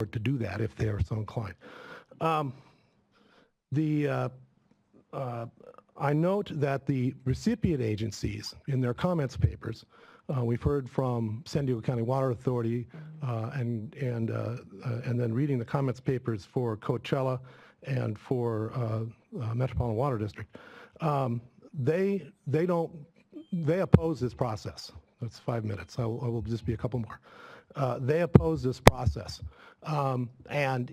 to do that if they are so inclined. I note that the recipient agencies, in their comments papers, we've heard from San Diego County Water Authority, and then reading the comments papers for Coachella and for Metropolitan Water District, they oppose this process. That's 5 minutes. I will just be a couple more. They oppose this process and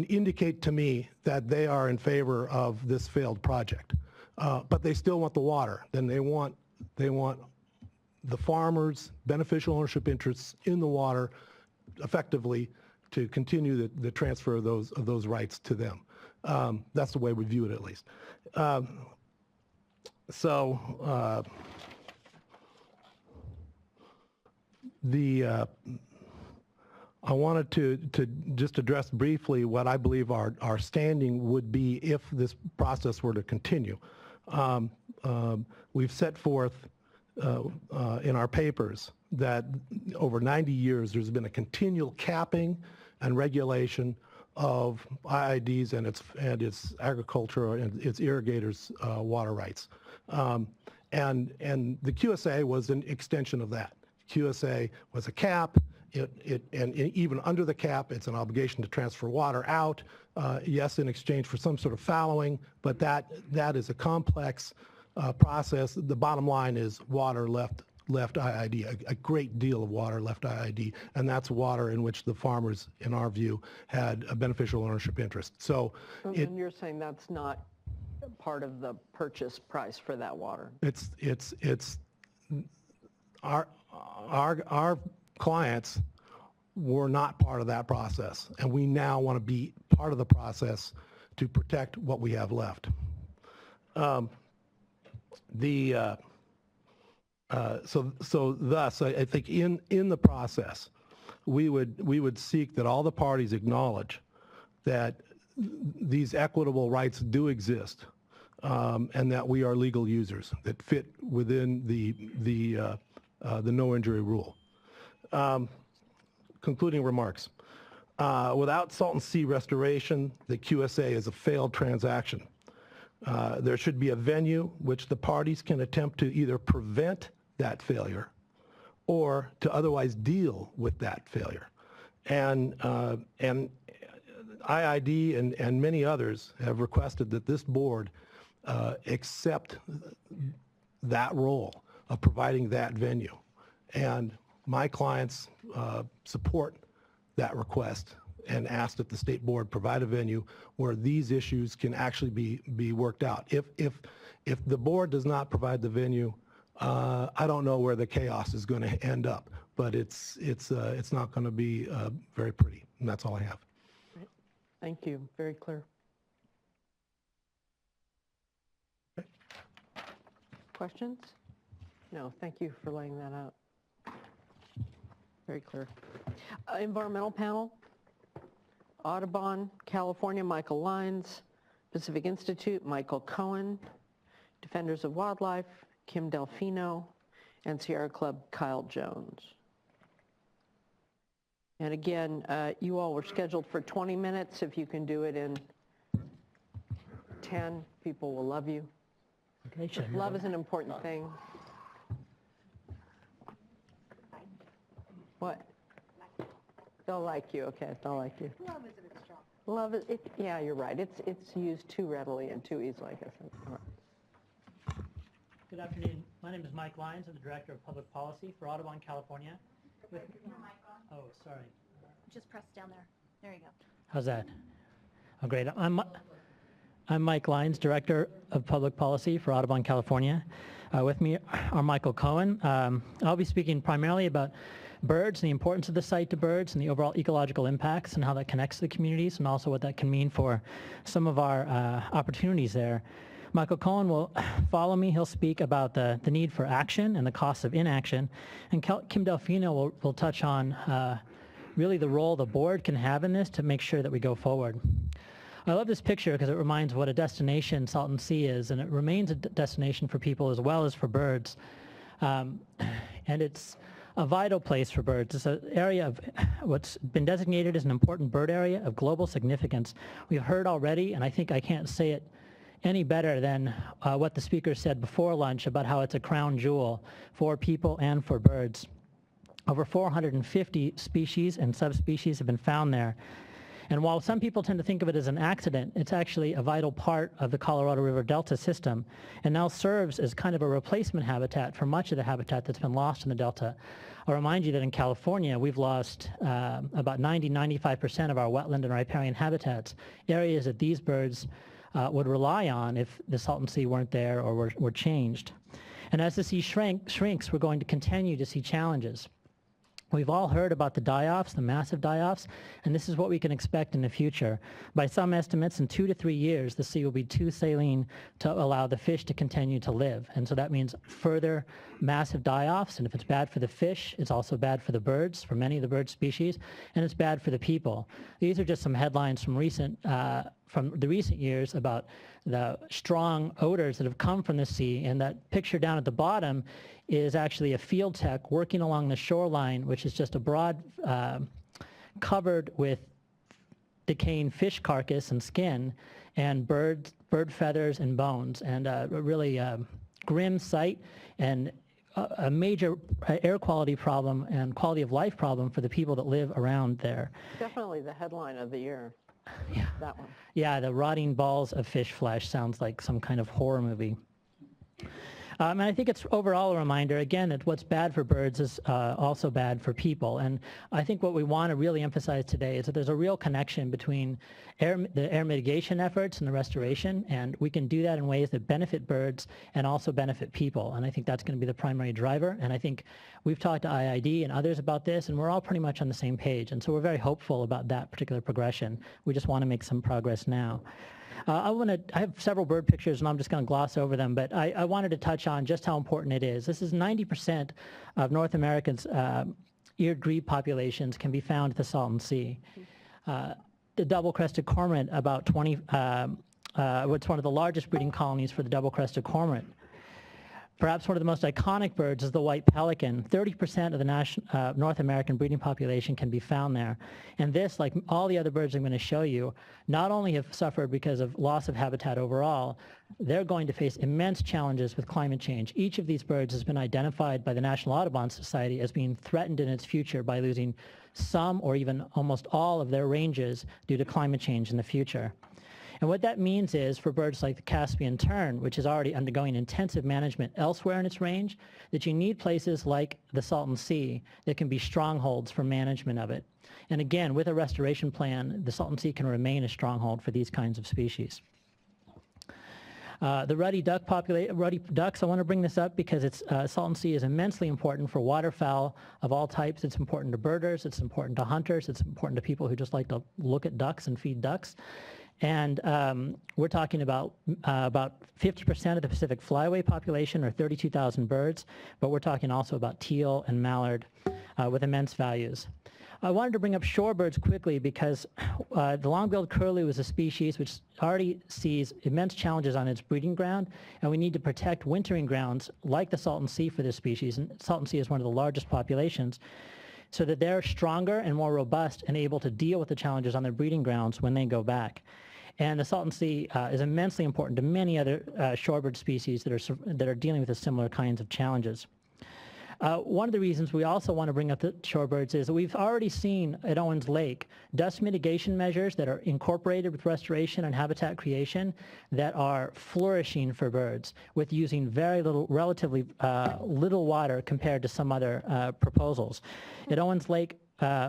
indicate to me that they are in favor of this failed project. But they still want the water. Then they want the farmers' beneficial ownership interests in the water effectively to continue the transfer of those rights to them. That's the way we view it, at least. I wanted to just address briefly what I believe our standing would be if this process were to continue. We've set forth in our papers that over 90 years there's been a continual capping and regulation of IIDs and its agriculture and its irrigators' water rights. And the QSA was an extension of that. QSA was a cap. And even under the cap, it's an obligation to transfer water out, yes, in exchange for some sort of fallowing, but that is a complex process. The bottom line is water left IID, a great deal of water left IID, and that's water in which the farmers, in our view, had a beneficial ownership interest. So, and you're saying that's not part of the purchase price for that water? It's our clients were not part of that process, and we now want to be part of the process to protect what we have left. So thus, I think in the process, we would seek that all the parties acknowledge that these equitable rights do exist, and that we are legal users that fit within the no injury rule. Concluding remarks. Without Salton Sea restoration, the QSA is a failed transaction. There should be a venue which the parties can attempt to either prevent that failure or to otherwise deal with that failure. And IID and many others have requested that this board accept that role of providing that venue. And my clients support that request and ask that the state board provide a venue where these issues can actually be worked out. If the board does not provide the venue, I don't know where the chaos is going to end up, but it's not going to be very pretty, and that's all I have. Right. Thank you. Very clear. Okay. Questions? No. Thank you for laying that out. Very clear. Environmental panel. Audubon, California, Michael Lyons. Pacific Institute, Michael Cohen. Defenders of Wildlife, Kim Delfino. And Sierra Club, Kyle Jones. And again, you all were scheduled for 20 minutes. If you can do it in 10, people will love you. Okay, Love is an important thing. What? They'll like you. Okay, they'll like you. Love is an extra. Love is, yeah, you're right. It's used too readily and too easily, I guess. All right. Good afternoon. My name is Mike Lyons. I'm the Director of Public Policy for Audubon, California. Your mic on. Oh, sorry. Just press down there. There you go. How's that? Oh, great. I'm Mike Lyons, Director of Public Policy for Audubon, California. With me are Michael Cohen. I'll be speaking primarily about birds and the importance of the site to birds and the overall ecological impacts and how that connects to the communities and also what that can mean for some of our opportunities there. Michael Cohen will follow me. He'll speak about the need for action and the costs of inaction. And Kim Delfino will touch on really the role the board can have in this to make sure that we go forward. I love this picture because it reminds what a destination Salton Sea is, and it remains a destination for people as well as for birds. And it's a vital place for birds. It's an area of what's been designated as an important bird area of global significance. We've heard already, and I think I can't say it any better than what the speaker said before lunch about how it's a crown jewel for people and for birds. Over 450 species and subspecies have been found there. And while some people tend to think of it as an accident, it's actually a vital part of the Colorado River Delta system and now serves as kind of a replacement habitat for much of the habitat that's been lost in the Delta. I'll remind you that in California, we've lost about 95% of our wetland and riparian habitats, areas that these birds would rely on if the Salton Sea weren't there or were changed. And as the sea shrinks, we're going to continue to see challenges. We've all heard about the die-offs, the massive die-offs, and this is what we can expect in the future. By some estimates, in 2 to 3 years, the sea will be too saline to allow the fish to continue to live. And so that means further massive die-offs, and if it's bad for the fish, it's also bad for the birds, for many of the bird species, and it's bad for the people. These are just some headlines from the recent years about the strong odors that have come from the sea, and that picture down at the bottom is actually a field tech working along the shoreline, which is just a broad covered with decaying fish carcass and skin and bird feathers and bones, and a really grim sight and a major air quality problem and quality of life problem for the people that live around there. Definitely the headline of the year. Yeah. That one. Yeah, the rotting balls of fish flesh sounds like some kind of horror movie. And I think it's overall a reminder, again, that what's bad for birds is also bad for people. And I think what we want to really emphasize today is that there's a real connection between the air mitigation efforts and the restoration, and we can do that in ways that benefit birds and also benefit people. And I think that's going to be the primary driver. And I think we've talked to IID and others about this, and we're all pretty much on the same page. And so we're very hopeful about that particular progression. We just want to make some progress now. I have several bird pictures, and I'm just going to gloss over them, but I wanted to touch on just how important it is. This is 90% of North America's eared grebe populations can be found at the Salton Sea. The double-crested cormorant, about 20, what's one of the largest breeding colonies for the double-crested cormorant. Perhaps one of the most iconic birds is the white pelican. 30% of the North American breeding population can be found there. And this, like all the other birds I'm going to show you, not only have suffered because of loss of habitat overall, they're going to face immense challenges with climate change. Each of these birds has been identified by the National Audubon Society as being threatened in its future by losing some or even almost all of their ranges due to climate change in the future. And what that means is for birds like the Caspian tern, which is already undergoing intensive management elsewhere in its range, that you need places like the Salton Sea that can be strongholds for management of it. And again, with a restoration plan, the Salton Sea can remain a stronghold for these kinds of species. The ruddy ducks, I want to bring this up because Salton Sea is immensely important for waterfowl of all types. It's important to birders, it's important to hunters, it's important to people who just like to look at ducks and feed ducks. And we're talking about 50% of the Pacific flyway population, or 32,000 birds, but we're talking also about teal and mallard with immense values. I wanted to bring up shorebirds quickly because the long-billed curlew is a species which already sees immense challenges on its breeding ground, and we need to protect wintering grounds like the Salton Sea for this species, and Salton Sea is one of the largest populations, so that they're stronger and more robust and able to deal with the challenges on their breeding grounds when they go back. And the Salton Sea is immensely important to many other shorebird species that are dealing with the similar kinds of challenges. One of the reasons we also want to bring up the shorebirds is that we've already seen at Owens Lake dust mitigation measures that are incorporated with restoration and habitat creation that are flourishing for birds with using very little, relatively little water compared to some other proposals. At Owens Lake,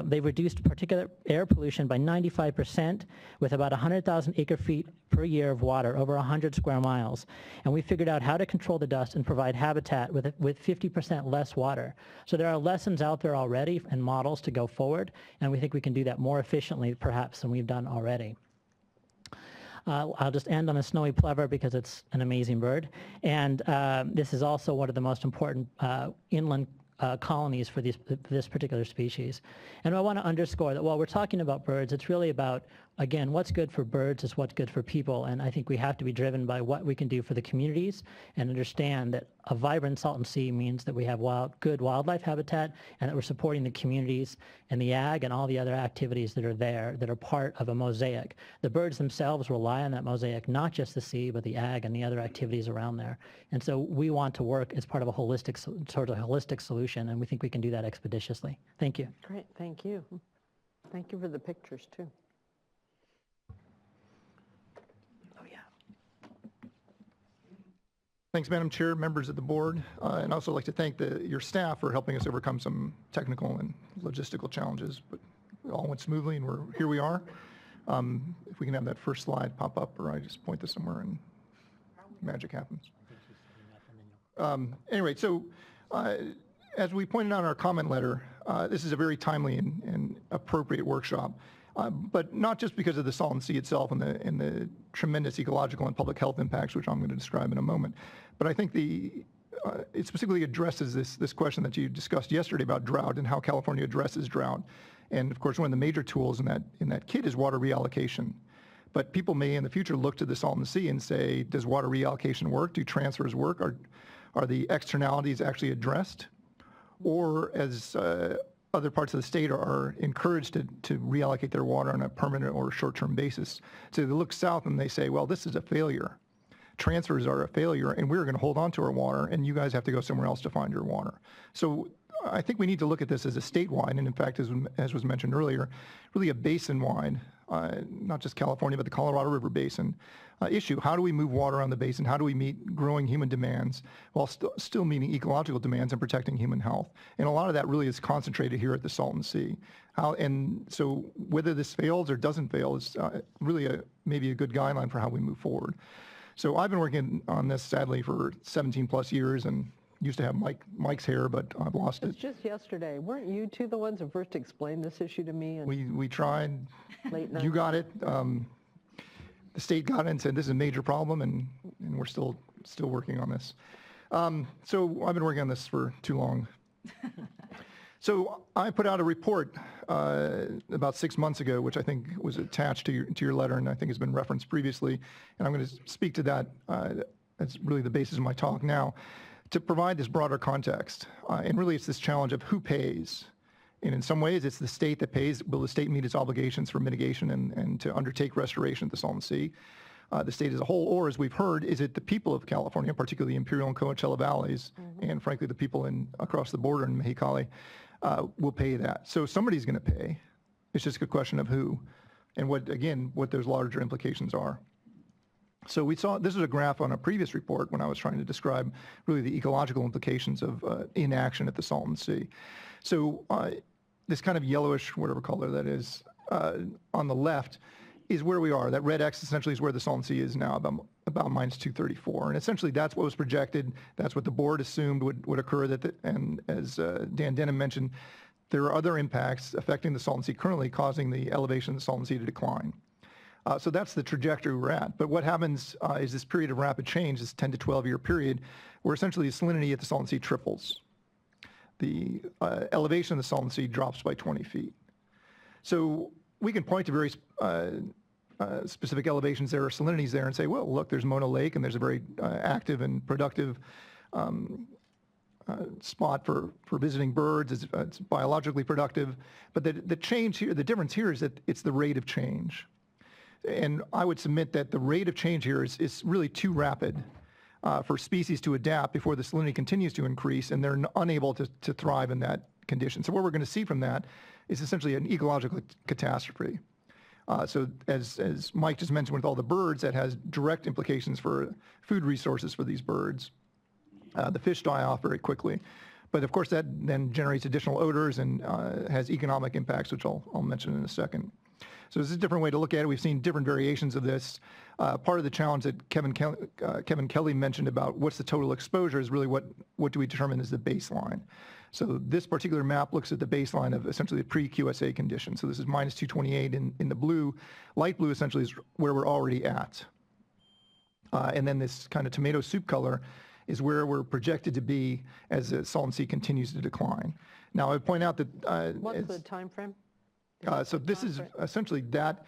they've reduced particulate air pollution by 95% with about 100,000 acre-feet per year of water over 100 square miles. And we figured out how to control the dust and provide habitat with 50% less water. So there are lessons out there already and models to go forward, and we think we can do that more efficiently perhaps than we've done already. I'll just end on a snowy plover because it's an amazing bird. And this is also one of the most important inland colonies for this particular species. And I want to underscore that while we're talking about birds, it's really about, again, what's good for birds is what's good for people. And I think we have to be driven by what we can do for the communities and understand that a vibrant Salton Sea means that we have good wildlife habitat and that we're supporting the communities and the ag and all the other activities that are there that are part of a mosaic. The birds themselves rely on that mosaic, not just the sea, but the ag and the other activities around there. And so we want to work as part of a holistic solution, and we think we can do that expeditiously. Thank you. Great, thank you. Thank you for the pictures, too. Oh, yeah. Thanks, Madam Chair, members of the board, and I'd also like to thank your staff for helping us overcome some technical and logistical challenges, but it all went smoothly, and here we are. If we can have that first slide pop up, or I just point this somewhere and magic happens. Anyway, so as we pointed out in our comment letter, this is a very timely and appropriate workshop, but not just because of the Salton Sea itself and the tremendous ecological and public health impacts, which I'm going to describe in a moment, but I think it specifically addresses this question that you discussed yesterday about drought and how California addresses drought. And of course, one of the major tools in that kit is water reallocation. But people may in the future look to the Salton Sea and say, does water reallocation work? Do transfers work? Are the externalities actually addressed? Or as other parts of the state are encouraged to reallocate their water on a permanent or short-term basis. So they look south and they say, well, this is a failure. Transfers are a failure, and we're going to hold on to our water, and you guys have to go somewhere else to find your water. So I think we need to look at this as a statewide, and in fact, as was mentioned earlier, really a basin-wide, not just California, but the Colorado River Basin issue. How do we move water on the basin? How do we meet growing human demands while still meeting ecological demands and protecting human health? And a lot of that really is concentrated here at the Salton Sea. And so whether this fails or doesn't fail is really maybe a good guideline for how we move forward. So I've been working on this, sadly, for 17 plus years, and used to have Mike's hair, but I've lost it. It's just yesterday. Weren't you two the ones who first explained this issue to me? We tried. Late night? You got it. The state got it and said this is a major problem, and we're still working on this. So I've been working on this for too long. So I put out a report about 6 months ago, which I think was attached to your letter, and I think has been referenced previously. And I'm going to speak to that. That's really the basis of my talk now, to provide this broader context. And really, it's this challenge of who pays. And in some ways, it's the state that pays. Will the state meet its obligations for mitigation and to undertake restoration of the Salton Sea? The state as a whole, or as we've heard, is it the people of California, particularly the Imperial and Coachella Valleys, and frankly, the people across the border in Mexicali, will pay that. So somebody's going to pay. It's just a question of who and what those larger implications are. So we saw, this is a graph on a previous report when I was trying to describe really the ecological implications of inaction at the Salton Sea. So this kind of yellowish, whatever color that is, on the left is where we are. That red X essentially is where the Salton Sea is now, about minus 234. And essentially that's what was projected. That's what the board assumed would occur. And as Dan Denham mentioned, there are other impacts affecting the Salton Sea currently causing the elevation of the Salton Sea to decline. So that's the trajectory we're at. But what happens is this period of rapid change, this 10 to 12 year period, where essentially the salinity at the Salton Sea triples. The elevation of the Salton Sea drops by 20 feet. So we can point to very specific elevations there or salinities there and say, well, look, there's Mona Lake, and there's a very active and productive spot for visiting birds. It's biologically productive. But the change here, the difference here is that it's the rate of change. And I would submit that the rate of change here is really too rapid for species to adapt before the salinity continues to increase, and they're unable to thrive in that condition. So what we're going to see from that is essentially an ecological catastrophe. So as Mike just mentioned, with all the birds, that has direct implications for food resources for these birds. The fish die off very quickly. But of course, that then generates additional odors and has economic impacts, which I'll mention in a second. So this is a different way to look at it. We've seen different variations of this. Part of the challenge that Kevin Kelly mentioned about what's the total exposure is really what do we determine as the baseline. So this particular map looks at the baseline of essentially the pre-QSA condition. So this is minus 228 in the blue. Light blue essentially is where we're already at. And then this kind of tomato soup color is where we're projected to be as the Salton Sea continues to decline. Now, I would point out that What's the time frame? so this is essentially that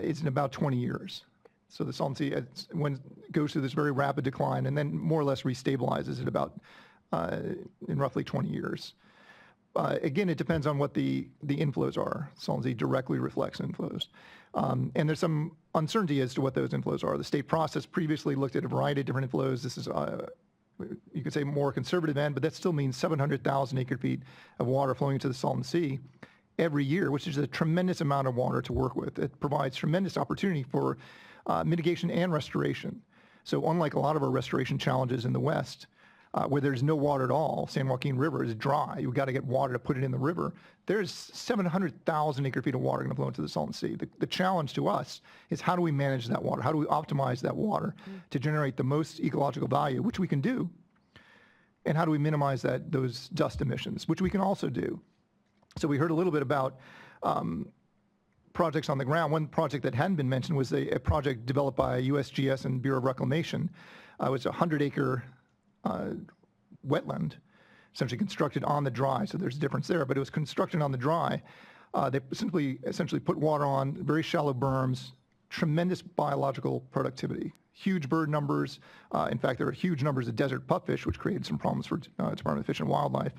is in about 20 years. So the Salton Sea goes through this very rapid decline and then more or less restabilizes at about in roughly 20 years. Again, it depends on what the inflows are. Salton Sea directly reflects inflows. And there's some uncertainty as to what those inflows are. The state process previously looked at a variety of different inflows. This is, you could say, more conservative end, but that still means 700,000 acre-feet of water flowing into the Salton Sea every year, which is a tremendous amount of water to work with. It provides tremendous opportunity for mitigation and restoration. So unlike a lot of our restoration challenges in the West, where there's no water at all, San Joaquin River is dry, you've got to get water to put it in the river, there's 700,000 acre-feet of water going to flow into the Salton Sea. The challenge to us is how do we manage that water? How do we optimize that water to generate the most ecological value, which we can do, and how do we minimize those dust emissions, which we can also do. So we heard a little bit about projects on the ground. One project that hadn't been mentioned was a project developed by USGS and Bureau of Reclamation. It was a 100-acre wetland, essentially constructed on the dry. So there's a difference there, but it was constructed on the dry. They essentially put water on very shallow berms, tremendous biological productivity, huge bird numbers. In fact, there are huge numbers of desert pupfish, which created some problems for Department of Fish and Wildlife.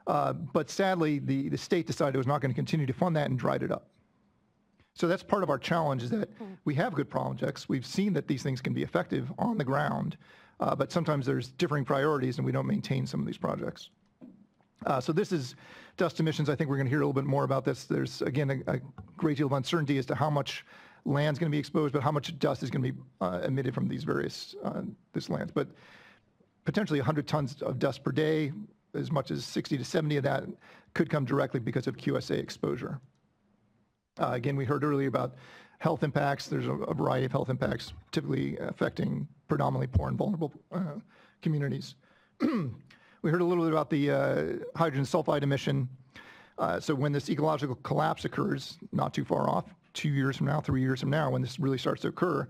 But sadly, the state decided it was not going to continue to fund that and dried it up. So that's part of our challenge, is that we have good projects. We've seen that these things can be effective on the ground, but sometimes there's differing priorities and we don't maintain some of these projects. So this is dust emissions. I think we're going to hear a little bit more about this. There's, again, a great deal of uncertainty as to how much land's going to be exposed, but how much dust is going to be emitted from these various this lands. But potentially 100 tons of dust per day, as much as 60 to 70 of that could come directly because of QSA exposure. Again, we heard earlier about health impacts. There's a variety of health impacts, typically affecting predominantly poor and vulnerable communities. We heard a little bit about the hydrogen sulfide emission. So when this ecological collapse occurs, not too far off, 2 years from now, 3 years from now, when this really starts to occur,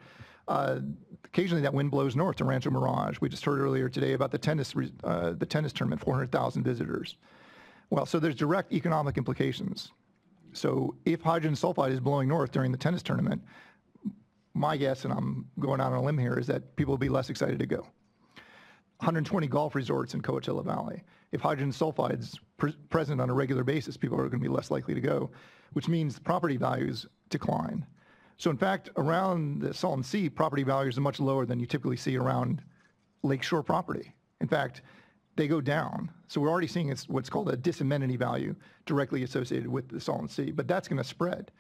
occasionally that wind blows north to Rancho Mirage. We just heard earlier today about the tennis tournament, 400,000 visitors. Well, so there's direct economic implications. So if hydrogen sulfide is blowing north during the tennis tournament, my guess, and I'm going out on a limb here, is that people will be less excited to go. 120 golf resorts in Coachella Valley. If hydrogen sulfide is present on a regular basis, people are going to be less likely to go, which means property values decline. So in fact, around the Salton Sea, property values are much lower than you typically see around lakeshore property. In fact, they go down. So we're already seeing what's called a disamenity value directly associated with the Salton Sea, but that's going to spread.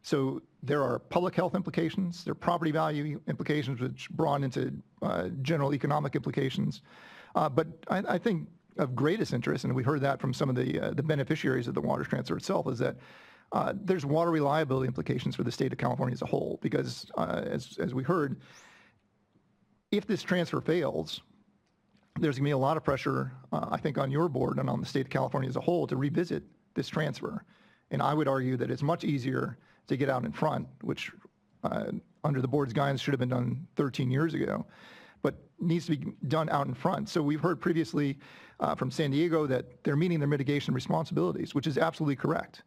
So there are public health implications, there are property value implications, which broaden into general economic implications. But I think of greatest interest, and we heard that from some of the beneficiaries of the water transfer itself, is that there's water reliability implications for the state of California as a whole, because as we heard, if this transfer fails, there's going to be a lot of pressure, I think, on your board and on the state of California as a whole to revisit this transfer. And I would argue that it's much easier to get out in front, which under the board's guidance should have been done 13 years ago, but needs to be done out in front. So we've heard previously from San Diego that they're meeting their mitigation responsibilities, which is absolutely correct.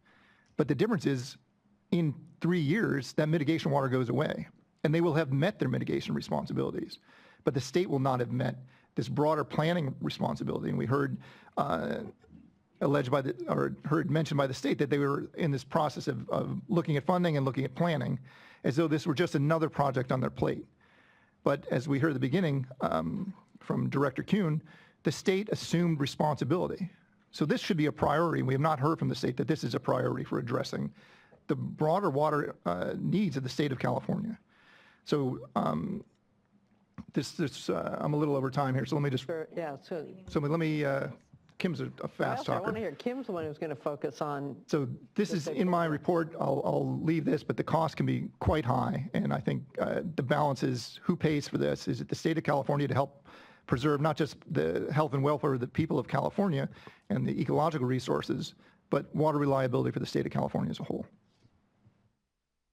But the difference is, in 3 years, that mitigation water goes away, and they will have met their mitigation responsibilities. But the state will not have met this broader planning responsibility. And we heard heard mentioned by the state that they were in this process of looking at funding and looking at planning as though this were just another project on their plate. But as we heard at the beginning from Director Kuhn, the state assumed responsibility. So this should be a priority. We have not heard from the state that this is a priority for addressing the broader water needs of the state of California. So I'm a little over time here, so let me just. Sure, yeah, so. Let me. Kim's a fast I talker. want to hear, Kim's the one who's going to focus on. So this is in my report. I'll leave this, but the cost can be quite high, and I think the balance is who pays for this. Is it the state of California to help preserve not just the health and welfare of the people of California and the ecological resources, but water reliability for the state of California as a whole?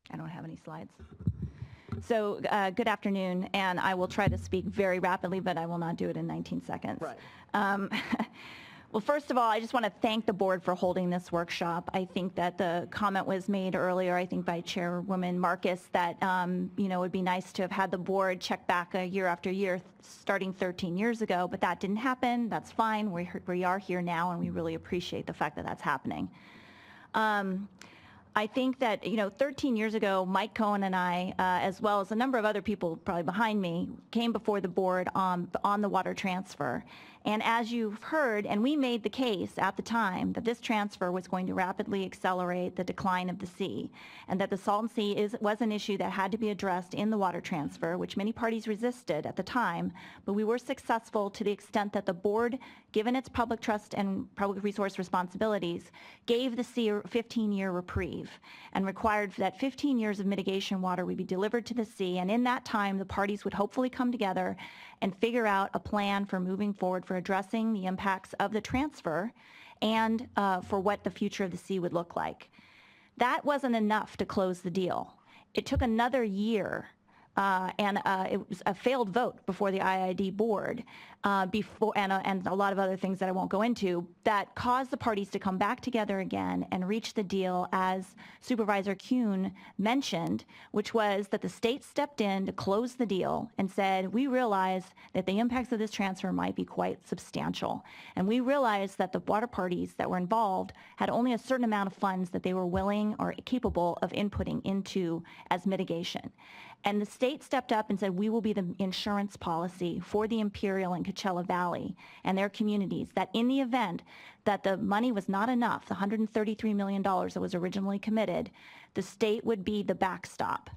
I don't have any slides. So good afternoon, and I will try to speak very rapidly, but I will not do it in 19 seconds. Right. Well, first of all, I just want to thank the board for holding this workshop. I think that the comment was made earlier, I think by Chairwoman Marcus, that it would be nice to have had the board check back year after year, starting 13 years ago, but that didn't happen. That's fine. We are here now, and we really appreciate the fact that that's happening. I think that, 13 years ago, Mike Cohen and I, as well as a number of other people probably behind me, came before the board on the water transfer. And as you've heard, and we made the case at the time that this transfer was going to rapidly accelerate the decline of the sea, and that the Salton Sea was an issue that had to be addressed in the water transfer, which many parties resisted at the time, but we were successful to the extent that the board, given its public trust and public resource responsibilities, gave the sea a 15-year reprieve and required that 15 years of mitigation water would be delivered to the sea, and in that time, the parties would hopefully come together and figure out a plan for moving forward for addressing the impacts of the transfer and for what the future of the sea would look like. That wasn't enough to close the deal. It took another year and it was a failed vote before the IID board and a lot of other things that I won't go into that caused the parties to come back together again and reach the deal, as Supervisor Kuhn mentioned, which was that the state stepped in to close the deal and said, we realize that the impacts of this transfer might be quite substantial. And we realized that the water parties that were involved had only a certain amount of funds that they were willing or capable of inputting into as mitigation. And the state stepped up and said, we will be the insurance policy for the Imperial and Coachella Valley and their communities, that in the event that the money was not enough, the $133 million that was originally committed, the state would be the backstop.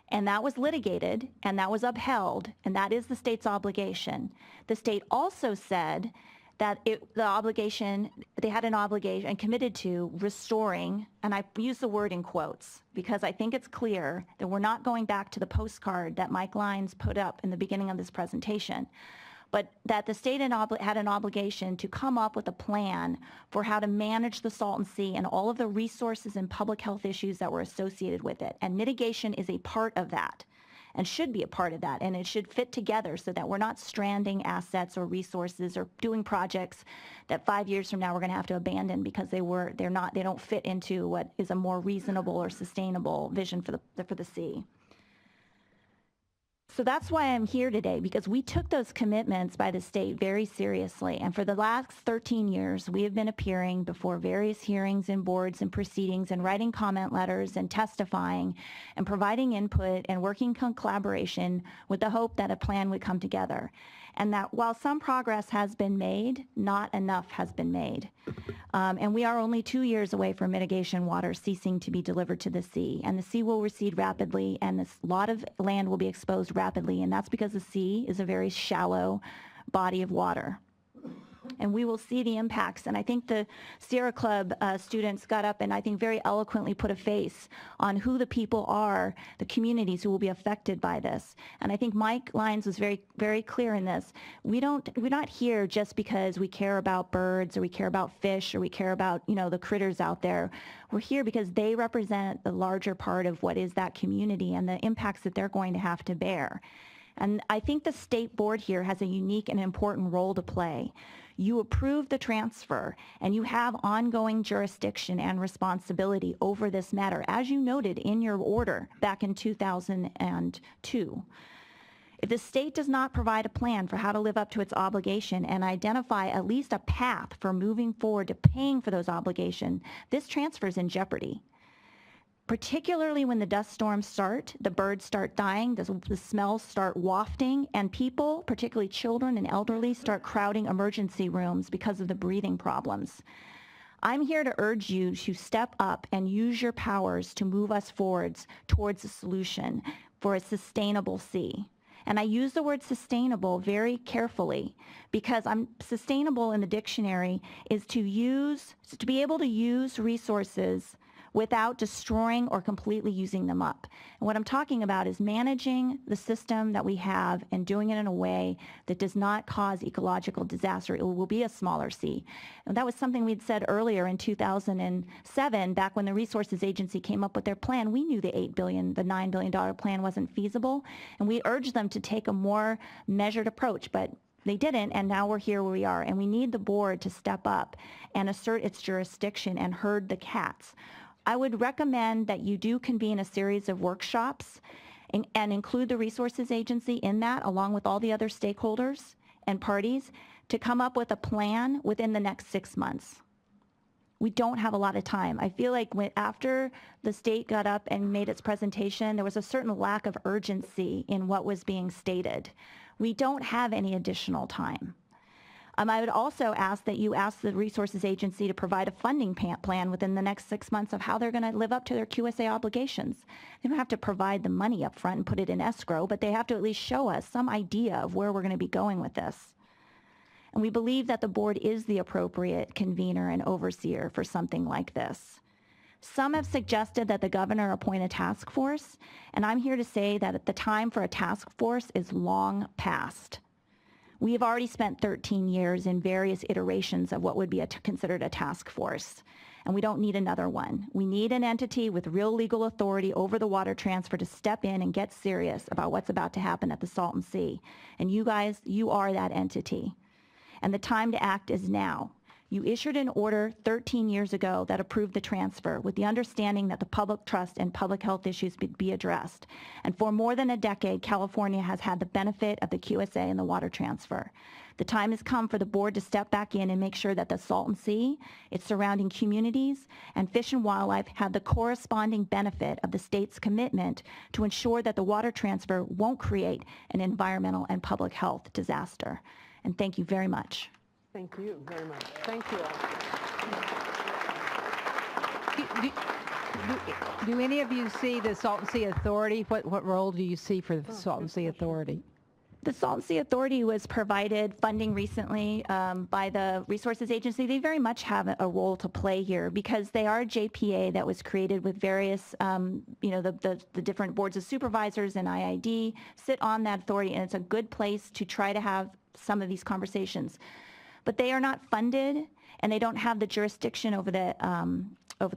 And that was litigated, and that was upheld, and that is the state's obligation. The state also said that they had an obligation and committed to restoring, and I use the word in quotes because I think it's clear that we're not going back to the postcard that Mike Lyons put up in the beginning of this presentation, but that the state had an obligation to come up with a plan for how to manage the Salton Sea and all of the resources and public health issues that were associated with it. And mitigation is a part of that, and should be a part of that, and it should fit together so that we're not stranding assets or resources or doing projects that 5 years from now we're going to have to abandon because they don't fit into what is a more reasonable or sustainable vision for the sea. So that's why I'm here today, because we took those commitments by the state very seriously. And for the last 13 years, we have been appearing before various hearings and boards and proceedings and writing comment letters and testifying and providing input and working in collaboration with the hope that a plan would come together. And that while some progress has been made, not enough has been made. And we are only 2 years away from mitigation water ceasing to be delivered to the sea. And the sea will recede rapidly, and a lot of land will be exposed rapidly. And that's because the sea is a very shallow body of water. And we will see the impacts. And I think the Sierra Club students got up and I think very eloquently put a face on who the people are, the communities who will be affected by this. And I think Mike Lyons was very, very clear in this. We're not here just because we care about birds or we care about fish or we care about, the critters out there. We're here because they represent the larger part of what is that community and the impacts that they're going to have to bear. And I think the state board here has a unique and important role to play. You approve the transfer, and you have ongoing jurisdiction and responsibility over this matter, as you noted in your order back in 2002. If the state does not provide a plan for how to live up to its obligation and identify at least a path for moving forward to paying for those obligations, this transfer is in jeopardy. Particularly when the dust storms start, the birds start dying, the smells start wafting, and people, particularly children and elderly, start crowding emergency rooms because of the breathing problems. I'm here to urge you to step up and use your powers to move us forwards towards a solution for a sustainable sea. And I use the word sustainable very carefully because sustainable in the dictionary is to be able to use resources without destroying or completely using them up. And what I'm talking about is managing the system that we have and doing it in a way that does not cause ecological disaster. It will be a smaller C. And that was something we'd said earlier in 2007, back when the Resources Agency came up with their plan. We knew the $9 billion plan wasn't feasible, and we urged them to take a more measured approach, but they didn't, and now we're here where we are. And we need the board to step up and assert its jurisdiction and herd the cats. I would recommend that you do convene a series of workshops and include the Resources Agency in that, along with all the other stakeholders and parties, to come up with a plan within the next 6 months. We don't have a lot of time. I feel like after the state got up and made its presentation, there was a certain lack of urgency in what was being stated. We don't have any additional time. I would also ask that you ask the Resources Agency to provide a funding plan within the next 6 months of how they're going to live up to their QSA obligations. They don't have to provide the money up front and put it in escrow, but they have to at least show us some idea of where we're going to be going with this. And we believe that the board is the appropriate convener and overseer for something like this. Some have suggested that the governor appoint a task force, and I'm here to say that the time for a task force is long past. We have already spent 13 years in various iterations of what would be considered a task force, and we don't need another one. We need an entity with real legal authority over the water transfer to step in and get serious about what's about to happen at the Salton Sea. And you guys, you are that entity. And the time to act is now. You issued an order 13 years ago that approved the transfer with the understanding that the public trust and public health issues be addressed. And for more than a decade, California has had the benefit of the QSA and the water transfer. The time has come for the board to step back in and make sure that the Salton Sea, its surrounding communities, and fish and wildlife have the corresponding benefit of the state's commitment to ensure that the water transfer won't create an environmental and public health disaster. And thank you very much. Thank you very much. Thank you all. Do any of you see the Salton Sea Authority? What role do you see for the Salton Sea Authority? The Salton Sea Authority was provided funding recently by the Resources Agency. They very much have a role to play here because they are a JPA that was created with various, the different boards of supervisors and IID sit on that authority, and it's a good place to try to have some of these conversations. But they are not funded, and they don't have the jurisdiction over the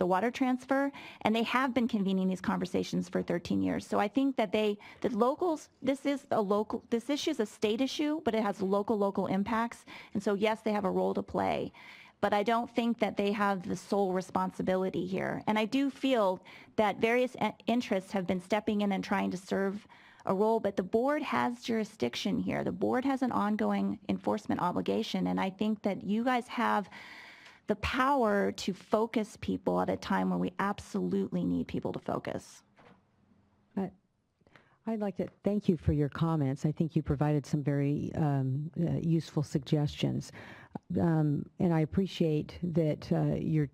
water transfer, and they have been convening these conversations for 13 years. So I think that the locals, this issue is a state issue, but it has local impacts, and so yes, they have a role to play. But I don't think that they have the sole responsibility here. And I do feel that various interests have been stepping in and trying to serve a role, but the board has jurisdiction here. The board has an ongoing enforcement obligation, and I think that you guys have the power to focus people at a time when we absolutely need people to focus. I'd like to thank you for your comments. I think you provided some very useful suggestions. And I appreciate that you're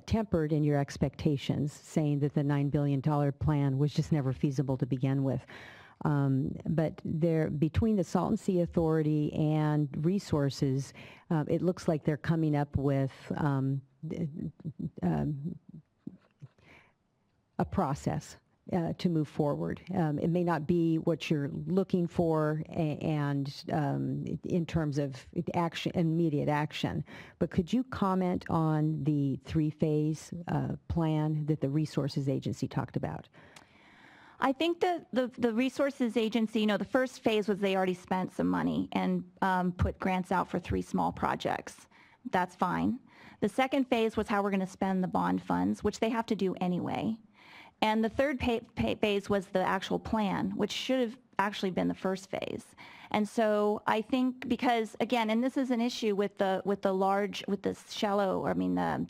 tempered in your expectations, saying that the $9 billion plan was just never feasible to begin with. But between the Salton Sea Authority and resources, it looks like they're coming up with a process to move forward. It may not be what you're looking for and in terms of action, immediate action, but could you comment on the 3-phase plan that the Resources Agency talked about? I think that the Resources Agency, the first phase was they already spent some money and put grants out for 3 small projects. That's fine. The second phase was how we're going to spend the bond funds, which they have to do anyway. And the third phase was the actual plan, which should have actually been the first phase. And so I think because, again, and this is an issue with the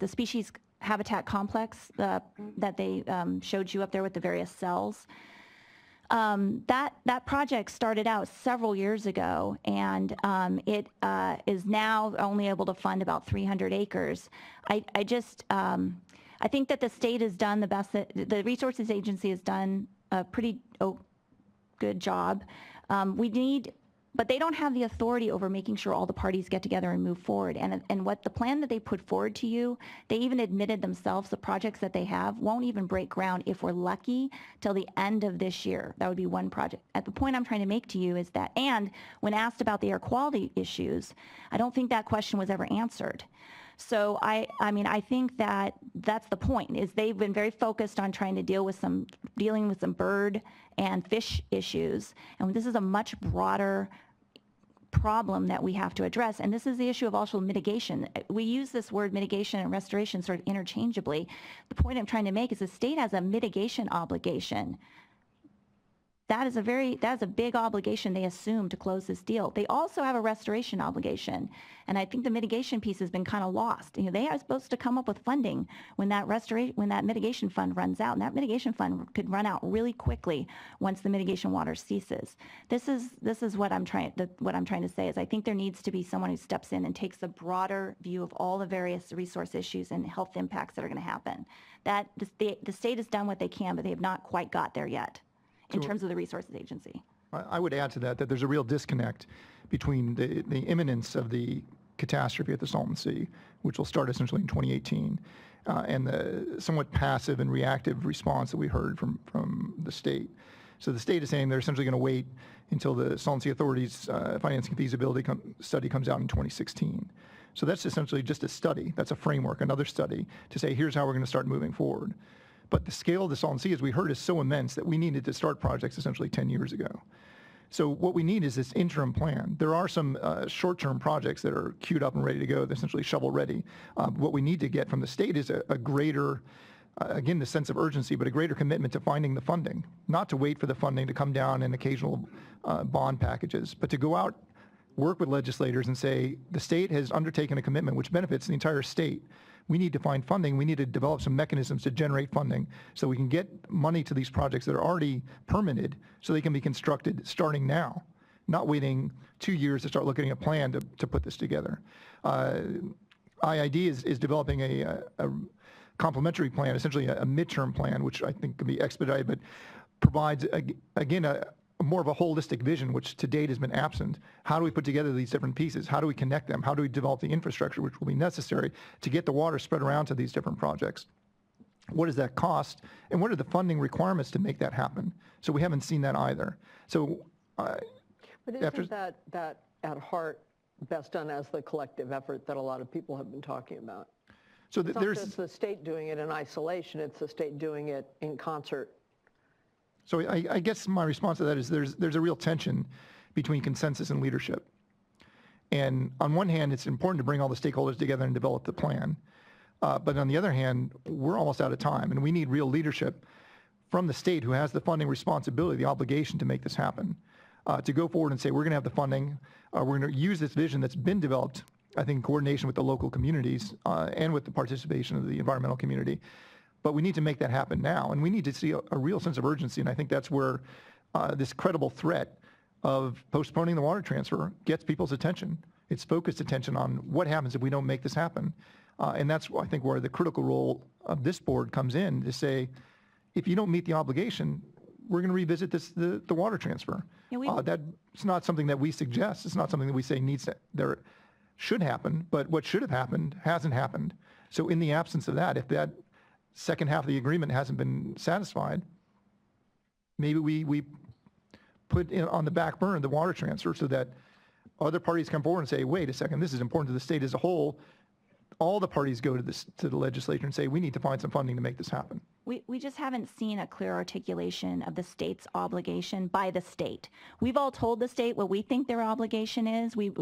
species habitat complex that they showed you up there with the various cells. That project started out several years ago, and it is now only able to fund about 300 acres. I think that the state has done the best that the Resources Agency has done a pretty good job. We need but they don't have the authority over making sure all the parties get together and move forward. And what the plan that they put forward to you, they even admitted themselves the projects that they have won't even break ground, if we're lucky, till the end of this year. That would be one project. At the point I'm trying to make to you is that, and when asked about the air quality issues, I don't think that question was ever answered. So I think that that's the point, is they've been very focused on trying to dealing with some bird and fish issues. And this is a much broader problem that we have to address. And this is the issue of also mitigation. We use this word mitigation and restoration sort of interchangeably. The point I'm trying to make is the state has a mitigation obligation. That is a big obligation they assume to close this deal. They also have a restoration obligation, and I think the mitigation piece has been kind of lost. You know, they are supposed to come up with funding when that mitigation fund runs out, and that mitigation fund could run out really quickly once the mitigation water ceases. This is what I'm trying to say is I think there needs to be someone who steps in and takes a broader view of all the various resource issues and health impacts that are going to happen. That the state has done what they can, but they have not quite got there yet in terms of the resources agency. I would add to that there's a real disconnect between the imminence of the catastrophe at the Salton Sea, which will start essentially in 2018, and the somewhat passive and reactive response that we heard from the state. So the state is saying they're essentially going to wait until the Salton Sea Authority's financing feasibility study comes out in 2016. So that's essentially just a study. That's a framework, another study to say, here's how we're going to start moving forward. But the scale of the Salton Sea, as we heard, is so immense that we needed to start projects essentially 10 years ago. So what we need is this interim plan. There are some short-term projects that are queued up and ready to go, they're essentially shovel-ready. What we need to get from the state is a greater, again, the sense of urgency, but a greater commitment to finding the funding, not to wait for the funding to come down in occasional bond packages, but to go out, work with legislators and say, the state has undertaken a commitment which benefits the entire state. We need to find funding. We need to develop some mechanisms to generate funding so we can get money to these projects that are already permitted so they can be constructed starting now, not waiting 2 years to start looking at a plan to put this together. IID is developing a complementary plan, essentially a midterm plan, which I think can be expedited, but provides, again, more of a holistic vision, which to date has been absent. How do we put together these different pieces? How do we connect them? How do we develop the infrastructure which will be necessary to get the water spread around to these different projects? What does that cost? And what are the funding requirements to make that happen? So we haven't seen that either. So But isn't that at heart best done as the collective effort that a lot of people have been talking about? So It's not there's just the state doing it in isolation, it's the state doing it in concert. So I guess my response to that is there's a real tension between consensus and leadership. And on one hand, it's important to bring all the stakeholders together and develop the plan. But on the other hand, we're almost out of time, and we need real leadership from the state who has the funding responsibility, the obligation to make this happen, to go forward and say, we're going to have the funding, we're going to use this vision that's been developed, I think, in coordination with the local communities and with the participation of the environmental community. But we need to make that happen now, and we need to see a real sense of urgency, and I think that's where this credible threat of postponing the water transfer gets people's attention. It's focused attention on what happens if we don't make this happen. And that's, I think, where the critical role of this board comes in, to say, if you don't meet the obligation, we're going to revisit the water transfer. Yeah, that's not something that we suggest. It's not something that we say there should happen, but what should have happened hasn't happened. So in the absence of that, if that second half of the agreement hasn't been satisfied, maybe we put on the back burner the water transfer so that other parties come forward and say, wait a second, this is important to the state as a whole. All the parties go to the legislature and say, we need to find some funding to make this happen. We just haven't seen a clear articulation of the state's obligation by the state. We've all told the state what we think their obligation is. We've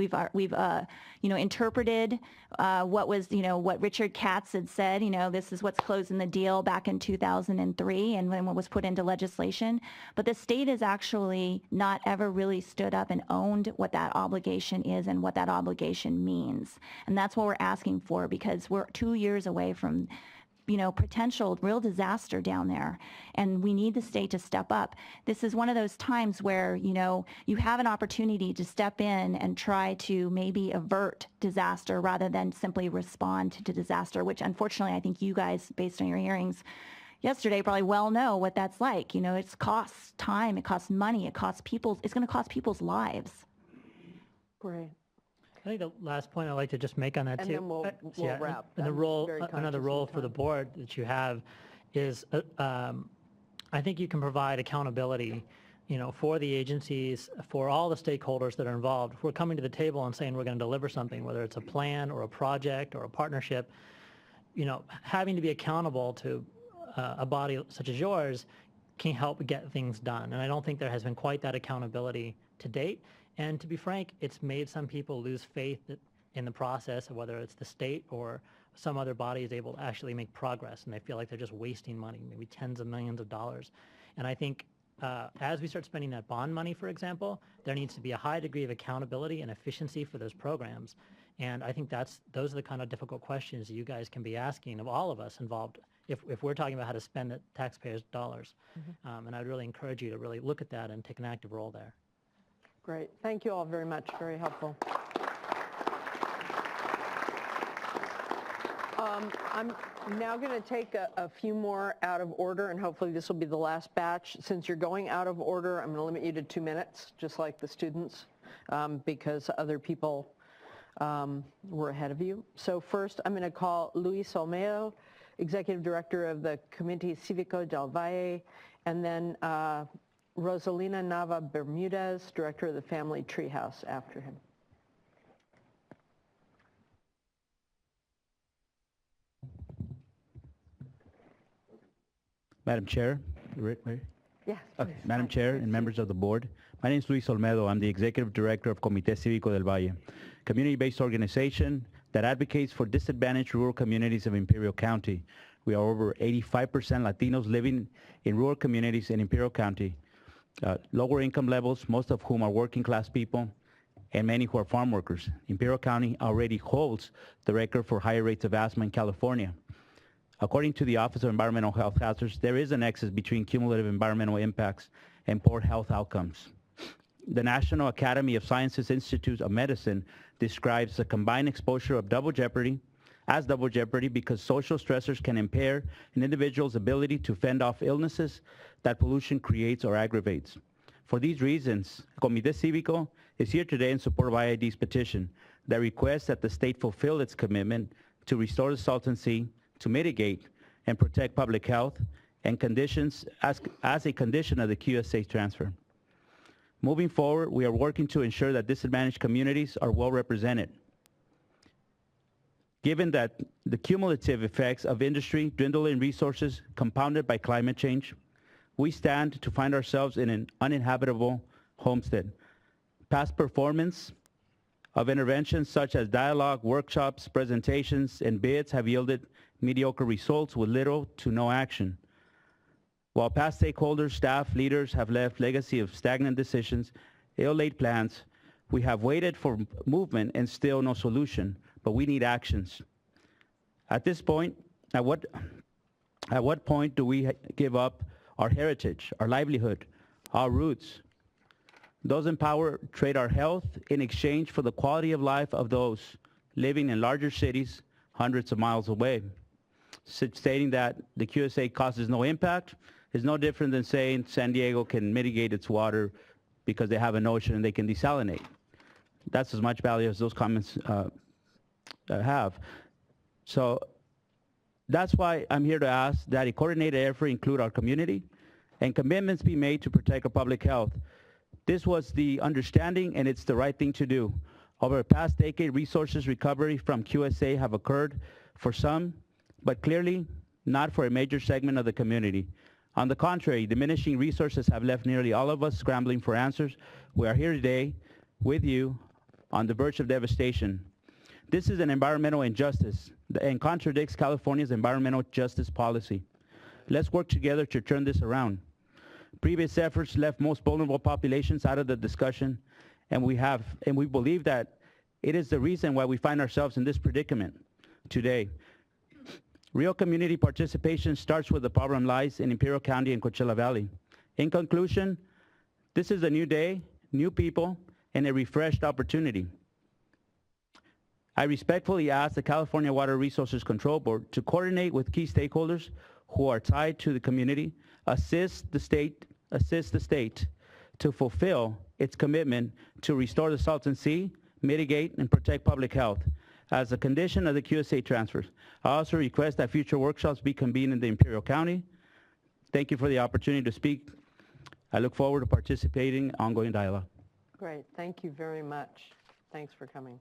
interpreted what was, what Richard Katz had said. This is what's closing the deal back in 2003, and when it was put into legislation. But the state has actually not ever really stood up and owned what that obligation is and what that obligation means. And that's what we're asking for, because we're 2 years away from potential real disaster down there, and we need the state to step up. This is one of those times where, you have an opportunity to step in and try to maybe avert disaster rather than simply respond to disaster, which unfortunately I think you guys, based on your hearings yesterday, probably well know what that's like. It costs time, it costs money, it's going to cost people's lives. Great. I think the last point I'd like to just make on that And too. then we'll yeah, wrap. And the I'm role, very conscious another of role the for the time. board that you have is, I think you can provide accountability, for the agencies, for all the stakeholders that are involved. If we're coming to the table and saying we're going to deliver something, whether it's a plan or a project or a partnership, having to be accountable to a body such as yours can help get things done. And I don't think there has been quite that accountability to date. And to be frank, it's made some people lose faith in the process, whether it's the state or some other body is able to actually make progress, and they feel like they're just wasting money, maybe tens of millions of dollars. And I think as we start spending that bond money, for example, there needs to be a high degree of accountability and efficiency for those programs. And I think those are the kind of difficult questions you guys can be asking of all of us involved if we're talking about how to spend the taxpayers' dollars. And I'd really encourage you to really look at that and take an active role there. Great. Thank you all very much. Very helpful. I'm now going to take a few more out of order, and hopefully this will be the last batch. Since you're going out of order, I'm going to limit you to 2 minutes, just like the students, because other people were ahead of you. So first, I'm going to call Luis Olmedo, Executive Director of the Comité Cívico del Valle, and then Rosalina Nava Bermudez, Director of the Family Treehouse, after him. Madam Chair, Yes. okay. Madam Chair and members of the board, my name is Luis Olmedo. I'm the Executive Director of Comité Cívico del Valle, a community-based organization that advocates for disadvantaged rural communities of Imperial County. We are over 85% Latinos living in rural communities in Imperial County, lower income levels, most of whom are working class people, and many who are farm workers. Imperial County already holds the record for higher rates of asthma in California. According to the Office of Environmental Health Hazards, there is a nexus between cumulative environmental impacts and poor health outcomes. The National Academy of Sciences Institute of Medicine describes the combined exposure of double jeopardy as double jeopardy because social stressors can impair an individual's ability to fend off illnesses that pollution creates or aggravates. For these reasons, Comité Cívico is here today in support of IID's petition that requests that the state fulfill its commitment to restore the Salton Sea, to mitigate and protect public health and conditions as a condition of the QSA transfer. Moving forward, we are working to ensure that disadvantaged communities are well represented. Given that the cumulative effects of industry, dwindling resources, compounded by climate change, we stand to find ourselves in an uninhabitable homestead. Past performance of interventions such as dialogue, workshops, presentations, and bids have yielded mediocre results with little to no action. While past stakeholders, staff, leaders have left legacy of stagnant decisions, ill-laid plans, we have waited for movement and still no solution, but we need actions. At this point, at what point do we give up our heritage, our livelihood, our roots? Those in power trade our health in exchange for the quality of life of those living in larger cities hundreds of miles away. Stating that the QSA causes no impact is no different than saying San Diego can mitigate its water because they have an ocean and they can desalinate. That's as much value as those comments have. So that's why I'm here to ask that a coordinated effort include our community and commitments be made to protect our public health. This was the understanding and it's the right thing to do. Over the past decade, resources recovery from QSA have occurred for some, but clearly not for a major segment of the community. On the contrary, diminishing resources have left nearly all of us scrambling for answers. We are here today with you on the verge of devastation. This is an environmental injustice and contradicts California's environmental justice policy. Let's work together to turn this around. Previous efforts left most vulnerable populations out of the discussion, and we believe that it is the reason why we find ourselves in this predicament today. Real community participation starts where the problem lies in Imperial County and Coachella Valley. In conclusion, this is a new day, new people, and a refreshed opportunity. I respectfully ask the California Water Resources Control Board to coordinate with key stakeholders who are tied to the community, assist the state to fulfill its commitment to restore the Salton Sea, mitigate, and protect public health as a condition of the QSA transfers. I also request that future workshops be convened in the Imperial County. Thank you for the opportunity to speak. I look forward to participating in ongoing dialogue. Great, thank you very much. Thanks for coming.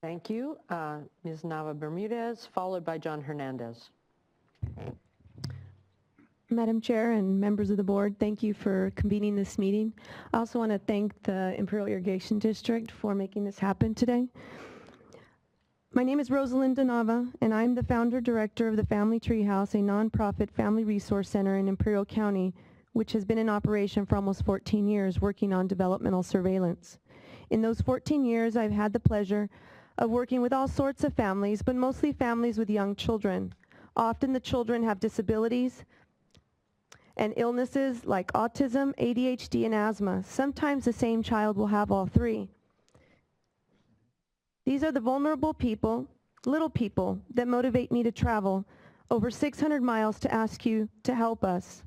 Thank you. Ms. Nava Bermudez, followed by John Hernandez. Madam Chair and members of the board, thank you for convening this meeting. I also want to thank the Imperial Irrigation District for making this happen today. My name is Rosalinda Nava, and I'm the founder director of the Family Treehouse, a nonprofit family resource center in Imperial County, which has been in operation for almost 14 years, working on developmental surveillance. In those 14 years, I've had the pleasure of working with all sorts of families, but mostly families with young children. Often the children have disabilities and illnesses like autism, ADHD, and asthma. Sometimes the same child will have all three. These are the vulnerable people, little people, that motivate me to travel over 600 miles to ask you to help us,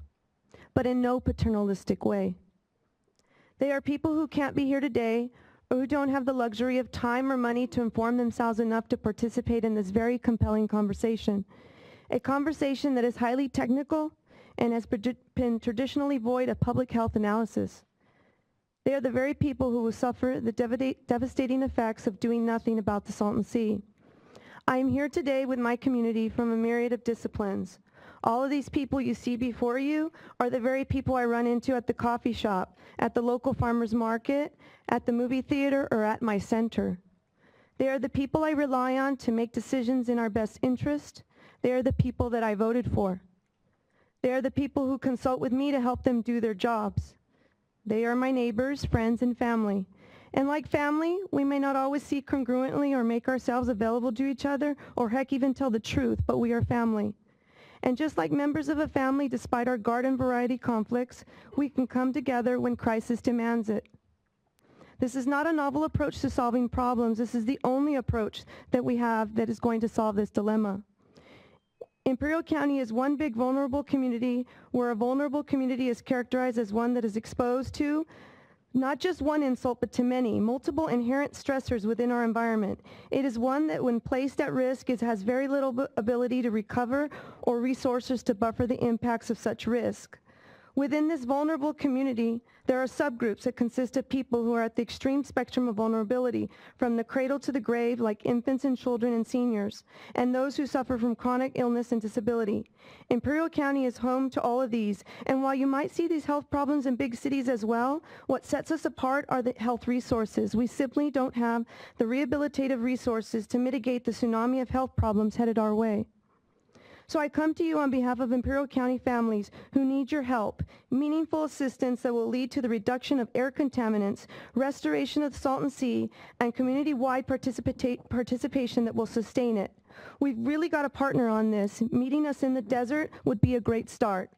but in no paternalistic way. They are people who can't be here today or who don't have the luxury of time or money to inform themselves enough to participate in this very compelling conversation. A conversation that is highly technical and has been traditionally void of public health analysis. They are the very people who will suffer the devastating effects of doing nothing about the Salton Sea. I am here today with my community from a myriad of disciplines. All of these people you see before you are the very people I run into at the coffee shop, at the local farmer's market, at the movie theater, or at my center. They are the people I rely on to make decisions in our best interest. They are the people that I voted for. They are the people who consult with me to help them do their jobs. They are my neighbors, friends, and family. And like family, we may not always see congruently or make ourselves available to each other, or heck, even tell the truth, but we are family. And just like members of a family, despite our garden variety conflicts, we can come together when crisis demands it. This is not a novel approach to solving problems. This is the only approach that we have that is going to solve this dilemma. Imperial County is one big vulnerable community, where a vulnerable community is characterized as one that is exposed to not just one insult, but to many, multiple inherent stressors within our environment. It is one that, when placed at risk, has very little ability to recover or resources to buffer the impacts of such risk. Within this vulnerable community, there are subgroups that consist of people who are at the extreme spectrum of vulnerability, from the cradle to the grave, like infants and children and seniors, and those who suffer from chronic illness and disability. Imperial County is home to all of these, and while you might see these health problems in big cities as well, what sets us apart are the health resources. We simply don't have the rehabilitative resources to mitigate the tsunami of health problems headed our way. So I come to you on behalf of Imperial County families who need your help, meaningful assistance that will lead to the reduction of air contaminants, restoration of the Salton Sea, and community-wide participation that will sustain it. We've really got a partner on this. Meeting us in the desert would be a great start,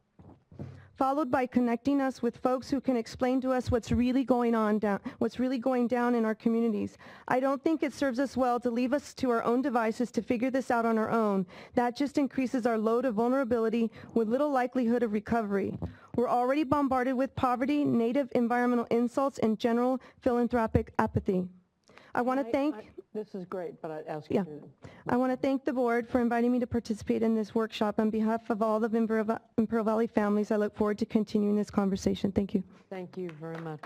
followed by connecting us with folks who can explain to us what's really going down in our communities. I don't think it serves us well to leave us to our own devices to figure this out on our own. That just increases our load of vulnerability with little likelihood of recovery. We're already bombarded with poverty, native environmental insults, and general philanthropic apathy. I want to thank... This is great, but I'd ask you to... I want to thank the board for inviting me to participate in this workshop. On behalf of all the Imperial Valley families, I look forward to continuing this conversation. Thank you. Thank you very much.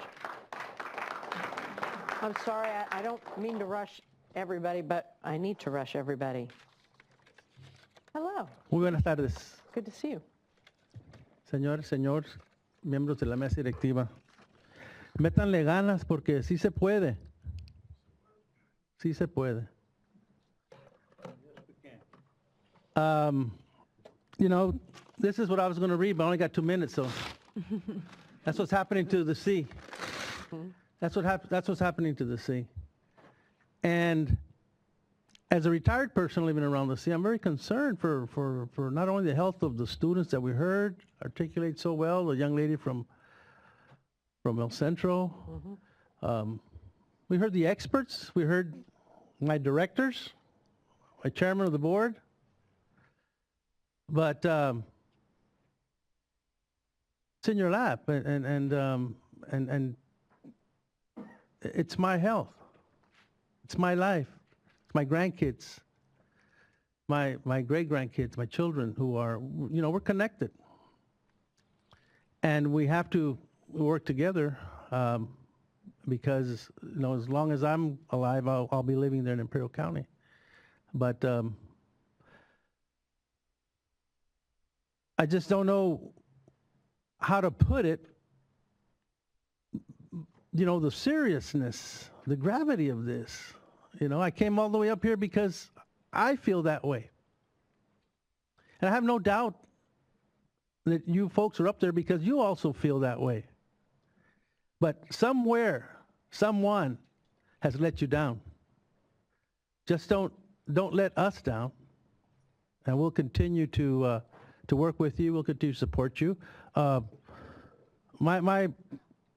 I'm sorry, I don't mean to rush everybody, but I need to rush everybody. Hello. Muy buenas tardes, Good to see you. señor, miembros de la mesa directiva. Métanle ganas porque sí se puede. Sí se puede. You know, this is what I was going to read, but I only got 2 minutes, so that's what's happening to the sea. That's what's happening to the sea. And as a retired person living around the sea, I'm very concerned for not only the health of the students that we heard articulate so well, the young lady from El Centro. We heard the experts. We heard my directors, my chairman of the board. But it's in your lap, and it's my health. It's my life. It's my grandkids, my great-grandkids, my children who are, we're connected. And we have to work together because, as long as I'm alive, I'll be living there in Imperial County. But I just don't know how to put it, the seriousness, the gravity of this. I came all the way up here because I feel that way. And I have no doubt that you folks are up there because you also feel that way. But somewhere, someone has let you down. Just don't let us down. And we'll continue to work with you. We'll continue to support you. My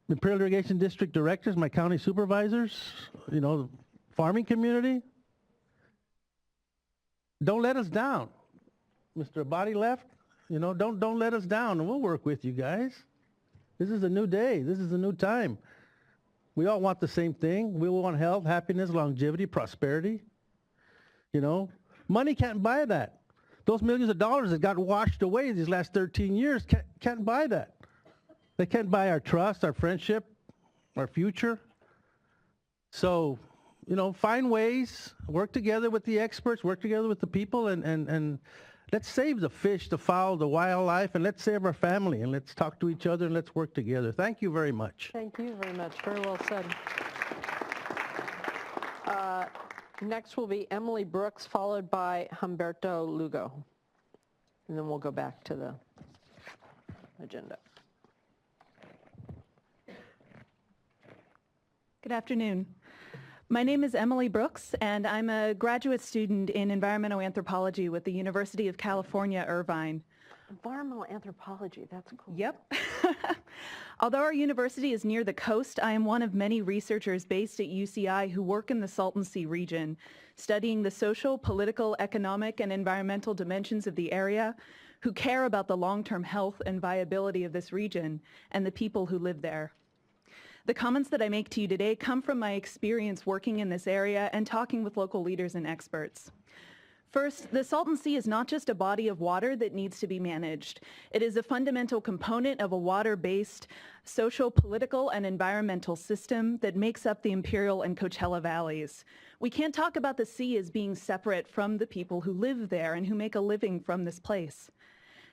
Imperial Irrigation District directors, my county supervisors, the farming community, don't let us down. Mr. Abadi left, don't let us down, and we'll work with you guys. This is a new day. This is a new time. We all want the same thing. We want health, happiness, longevity, prosperity. Money can't buy that. Those millions of dollars that got washed away these last 13 years can't buy that. They can't buy our trust, our friendship, our future. So, find ways, work together with the experts, work together with the people, and let's save the fish, the fowl, the wildlife, and let's save our family, and let's talk to each other, and let's work together. Thank you very much. Thank you very much. Very well said. Next will be Emily Brooks, followed by Humberto Lugo. And then we'll go back to the agenda. Good afternoon. My name is Emily Brooks, and I'm a graduate student in environmental anthropology with the University of California, Irvine. Environmental anthropology, that's cool. Yep. Although our university is near the coast, I am one of many researchers based at UCI who work in the Salton Sea region, studying the social, political, economic, and environmental dimensions of the area, who care about the long-term health and viability of this region and the people who live there. The comments that I make to you today come from my experience working in this area and talking with local leaders and experts. First, the Salton Sea is not just a body of water that needs to be managed. It is a fundamental component of a water-based social, political, and environmental system that makes up the Imperial and Coachella Valleys. We can't talk about the sea as being separate from the people who live there and who make a living from this place.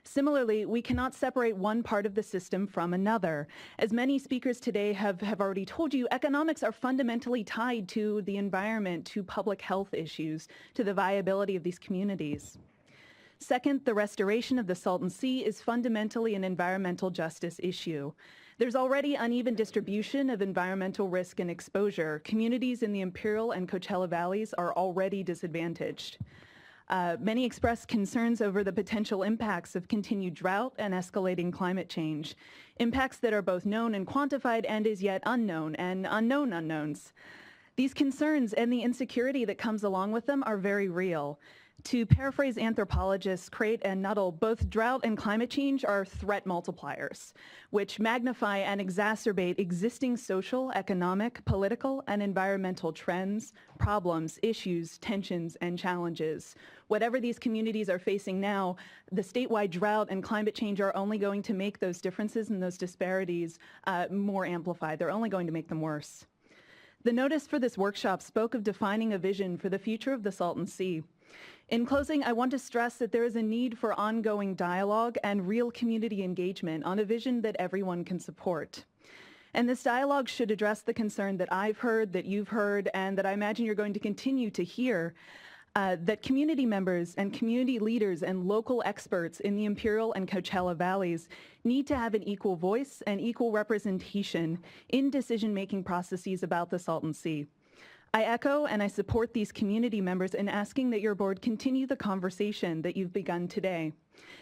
Similarly, we cannot separate one part of the system from another. As many speakers today have already told you, economics are fundamentally tied to the environment, to public health issues, to the viability of these communities. Second, the restoration of the Salton Sea is fundamentally an environmental justice issue. There's already uneven distribution of environmental risk and exposure. Communities in the Imperial and Coachella Valleys are already disadvantaged. Many express concerns over the potential impacts of continued drought and escalating climate change, impacts that are both known and quantified and as yet unknown and unknown unknowns. These concerns and the insecurity that comes along with them are very real. To paraphrase anthropologists Crate and Nuttall, both drought and climate change are threat multipliers, which magnify and exacerbate existing social, economic, political, and environmental trends, problems, issues, tensions, and challenges. Whatever these communities are facing now, the statewide drought and climate change are only going to make those differences and those disparities more amplified. They're only going to make them worse. The notice for this workshop spoke of defining a vision for the future of the Salton Sea. In closing, I want to stress that there is a need for ongoing dialogue and real community engagement on a vision that everyone can support. And this dialogue should address the concern that I've heard, that you've heard, and that I imagine you're going to continue to hear, that community members and community leaders and local experts in the Imperial and Coachella Valleys need to have an equal voice and equal representation in decision-making processes about the Salton Sea. I echo and I support these community members in asking that your board continue the conversation that you've begun today,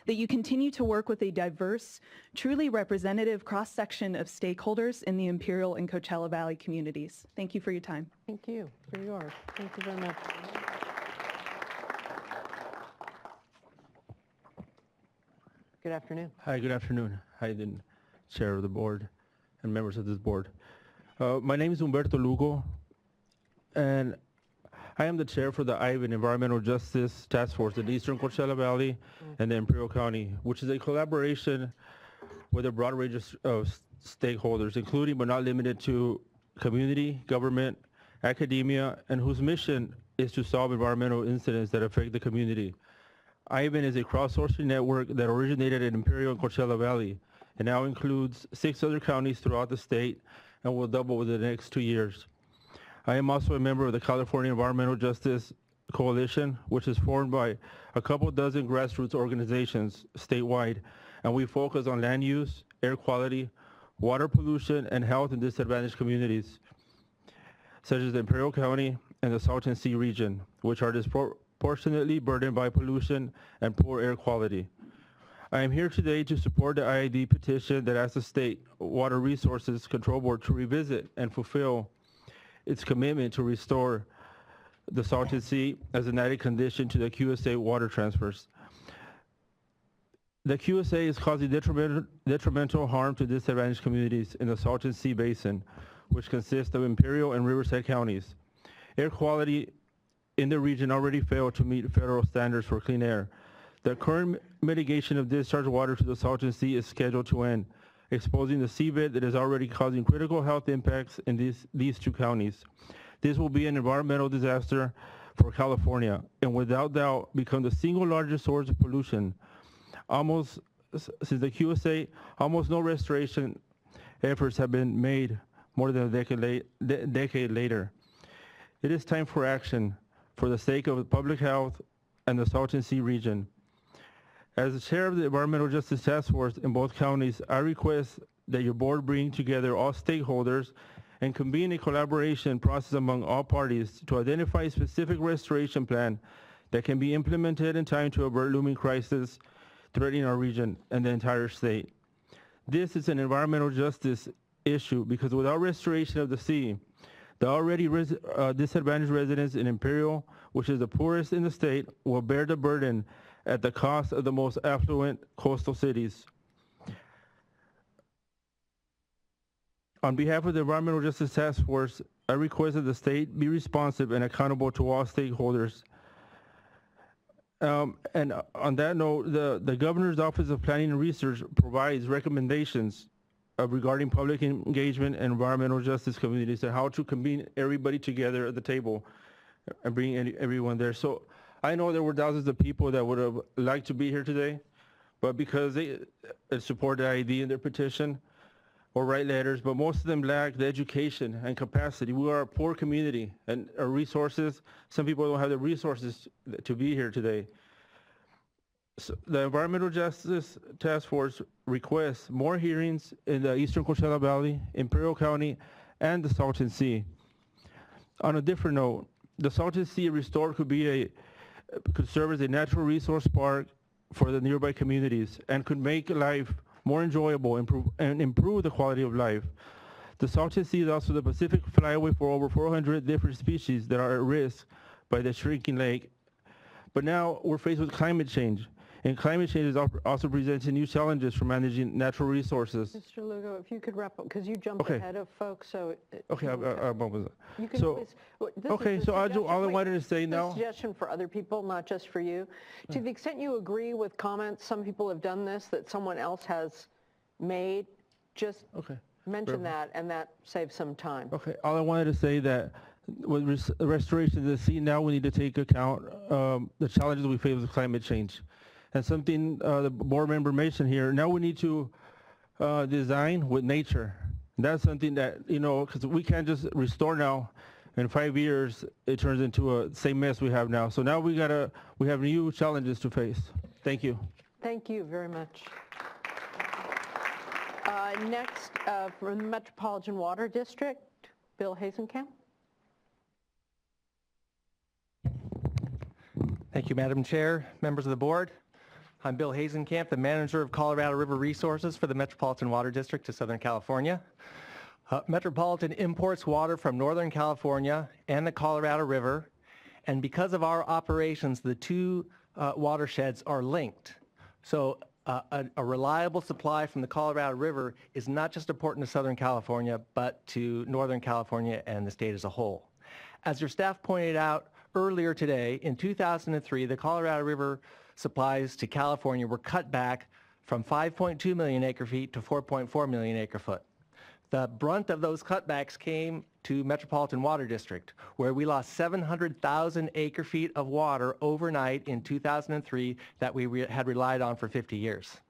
that you continue to work with a diverse, truly representative cross-section of stakeholders in the Imperial and Coachella Valley communities. Thank you for your time. Thank you for yours. Thank you very much. Good afternoon. Hi, good afternoon. Hi, the chair of the board and members of this board. My name is Humberto Lugo, and I am the chair for the Ivan Environmental Justice Task Force in the Eastern Coachella Valley and the Imperial County, which is a collaboration with a broad range of stakeholders, including but not limited to community, government, academia, and whose mission is to solve environmental incidents that affect the community. Ivan is a crowdsourcing network that originated in Imperial and Coachella Valley and now includes 6 other counties throughout the state and will double within the next 2 years. I am also a member of the California Environmental Justice Coalition, which is formed by a couple dozen grassroots organizations statewide, and we focus on land use, air quality, water pollution, and health in disadvantaged communities, such as the Imperial County and the Salton Sea region, which are disproportionately burdened by pollution and poor air quality. I am here today to support the IID petition that asks the State Water Resources Control Board to revisit and fulfill its commitment to restore the Salton Sea as an added condition to the QSA water transfers. The QSA is causing detrimental harm to disadvantaged communities in the Salton Sea Basin, which consists of Imperial and Riverside counties. Air quality in the region already failed to meet federal standards for clean air. The current mitigation of discharge water to the Salton Sea is scheduled to end, exposing the seabed that is already causing critical health impacts in these 2 counties. This will be an environmental disaster for California and without doubt become the single largest source of pollution. Since the QSA, almost no restoration efforts have been made more than a decade later. It is time for action for the sake of public health and the Salton Sea region. As the chair of the Environmental Justice Task Force in both counties, I request that your board bring together all stakeholders and convene a collaboration process among all parties to identify a specific restoration plan that can be implemented in time to avert looming crisis threatening our region and the entire state. This is an environmental justice issue because without restoration of the sea, the already disadvantaged residents in Imperial, which is the poorest in the state, will bear the burden at the cost of the most affluent coastal cities. On behalf of the Environmental Justice Task Force, I request that the state be responsive and accountable to all stakeholders. And on that note, the Governor's Office of Planning and Research provides recommendations regarding public engagement and environmental justice communities and how to convene everybody together at the table and bring everyone there. So I know there were thousands of people that would have liked to be here today, but because they support the IID in their petition or write letters, but most of them lack the education and capacity. We are a poor community and our resources, some people don't have the resources to be here today. So the Environmental Justice Task Force requests more hearings in the Eastern Coachella Valley, Imperial County, and the Salton Sea. On a different note, the Salton Sea restored could serve as a natural resource park for the nearby communities and could make life more enjoyable and improve the quality of life. The Salton Sea is also the Pacific flyway for over 400 different species that are at risk by the shrinking lake. But now we're faced with climate change, and climate change is also presenting new challenges for managing natural resources. Mr. Lugo, if you could wrap up, because you jumped ahead of folks, so. Okay, You can so, please, okay, so I'll do all I wanted to say now. A suggestion for other people, not just for you. To the extent you agree with comments, some people have done this, that someone else has made, just mention that, and that saves some time. Okay, all I wanted to say that with restoration of the sea, now we need to take account the challenges we face with climate change. And something the board member mentioned here, now we need to design with nature. And that's something that, you know, because we can't just restore now. In 5 years, it turns into a same mess we have now. So now we have new challenges to face. Thank you. Thank you very much. Next, from the Metropolitan Water District, Bill Hazenkamp. Thank you, Madam Chair, members of the board. I'm Bill Hazenkamp, the manager of Colorado River Resources for the Metropolitan Water District of Southern California. Metropolitan imports water from Northern California and the Colorado River, and because of our operations, the 2 watersheds are linked. So a reliable supply from the Colorado River is not just important to Southern California, but to Northern California and the state as a whole. As your staff pointed out earlier today, in 2003, the Colorado River supplies to California were cut back from 5.2 million acre-feet to 4.4 million acre-foot. The brunt of those cutbacks came to Metropolitan Water District, where we lost 700,000 acre-feet of water overnight in 2003 that we had relied on for 50 years.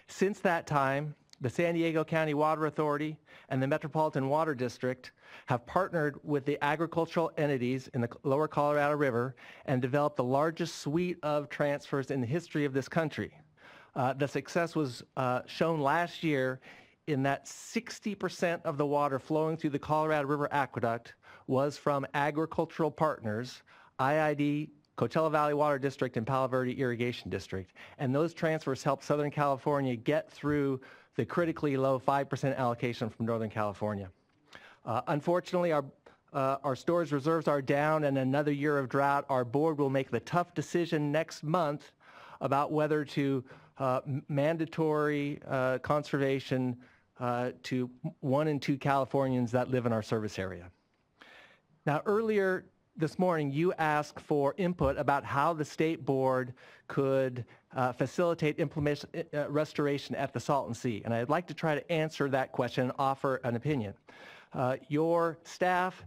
Since that time, the San Diego County Water Authority and the Metropolitan Water District have partnered with the agricultural entities in the lower Colorado River and developed the largest suite of transfers in the history of this country. The success was shown last year in that 60% of the water flowing through the Colorado River Aqueduct was from agricultural partners, IID, Coachella Valley Water District, and Palo Verde Irrigation District. And those transfers helped Southern California get through the critically low 5% allocation from Northern California. Unfortunately, our storage reserves are down and another year of drought. Our board will make the tough decision next month about whether to mandatory conservation to 1 and 2 Californians that live in our service area. Now, earlier this morning, you asked for input about how the state board could facilitate restoration at the Salton Sea, and I'd like to try to answer that question and offer an opinion. Your staff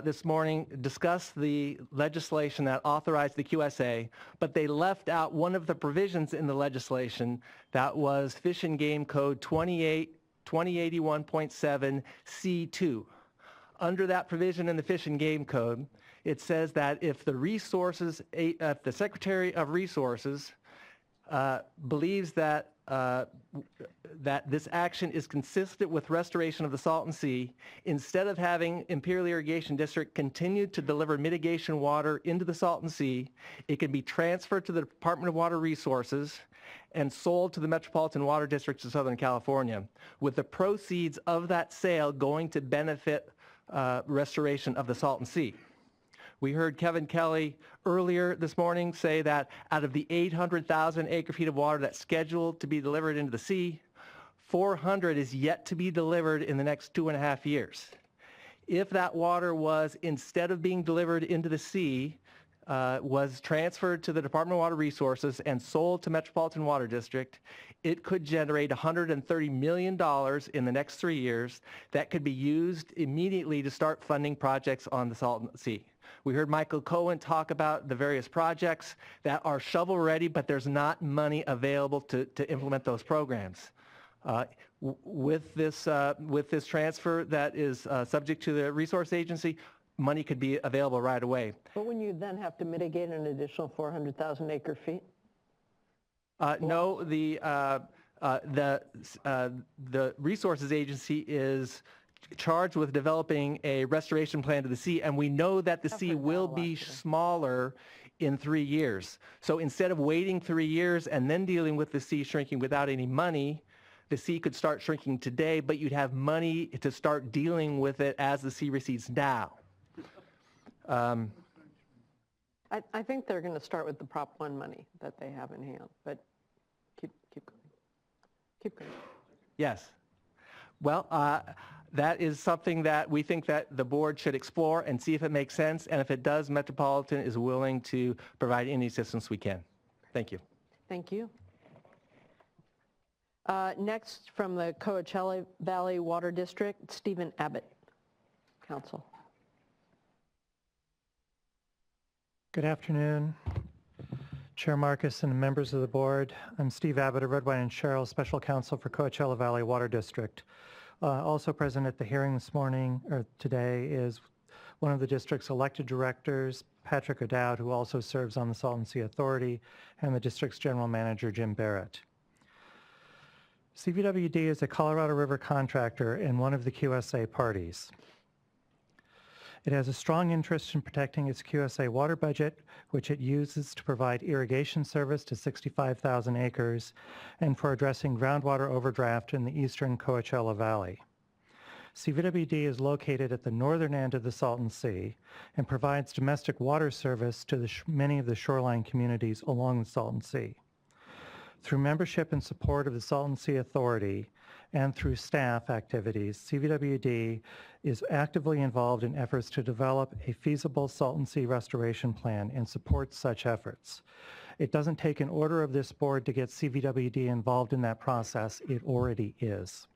this morning discussed the legislation that authorized the QSA, but they left out one of the provisions in the legislation that was Fish and Game Code 2081.7 C2. Under that provision in the Fish and Game Code, it says that if the Secretary of Resources believes that that this action is consistent with restoration of the Salton Sea, instead of having Imperial Irrigation District continue to deliver mitigation water into the Salton Sea, it can be transferred to the Department of Water Resources and sold to the Metropolitan Water District of Southern California, with the proceeds of that sale going to benefit restoration of the Salton Sea. We heard Kevin Kelly earlier this morning say that out of the 800,000 acre-feet of water that's scheduled to be delivered into the sea, 400 is yet to be delivered in the next 2.5 years. If that water was, instead of being delivered into the sea, was transferred to the Department of Water Resources and sold to Metropolitan Water District, it could generate $130 million in the next 3 years that could be used immediately to start funding projects on the Salton Sea. We heard Michael Cohen talk about the various projects that are shovel-ready, but there's not money available to implement those programs. With this transfer that is subject to the resource agency, money could be available right away. But when you then have to mitigate an additional 400,000 acre-feet? No, the resources agency is charged with developing a restoration plan to the sea, and we know that the sea will be smaller in 3 years. So instead of waiting 3 years and then dealing with the sea shrinking without any money, the sea could start shrinking today, but you'd have money to start dealing with it as the sea recedes now. I think they're going to start with the Prop 1 money that they have in hand, but keep going. Keep going. Yes. Well, that is something that we think that the board should explore and see if it makes sense, and if it does, Metropolitan is willing to provide any assistance we can. Thank you. Thank you. Next, from the Coachella Valley Water District, Stephen Abbott, Council. Good afternoon, Chair Marcus and members of the board. I'm Steve Abbott of Red, Wine, and Sherrill, Special Counsel for Coachella Valley Water District. Also present at the hearing this morning, or today, is one of the district's elected directors, Patrick O'Dowd, who also serves on the Salton Sea Authority, and the district's general manager, Jim Barrett. CVWD is a Colorado River contractor and one of the QSA parties. It has a strong interest in protecting its QSA water budget, which it uses to provide irrigation service to 65,000 acres and for addressing groundwater overdraft in the eastern Coachella Valley. CVWD is located at the northern end of the Salton Sea and provides domestic water service to many of the shoreline communities along the Salton Sea. Through membership and support of the Salton Sea Authority and through staff activities, CVWD is actively involved in efforts to develop a feasible Salton Sea restoration plan and supports such efforts. It doesn't take an order of this board to get CVWD involved in that process. It already is.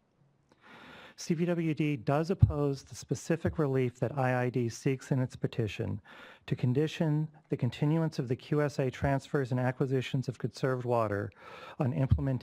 CVWD does oppose the specific relief that IID seeks in its petition to condition the continuance of the QSA transfers and acquisitions of conserved water on implementation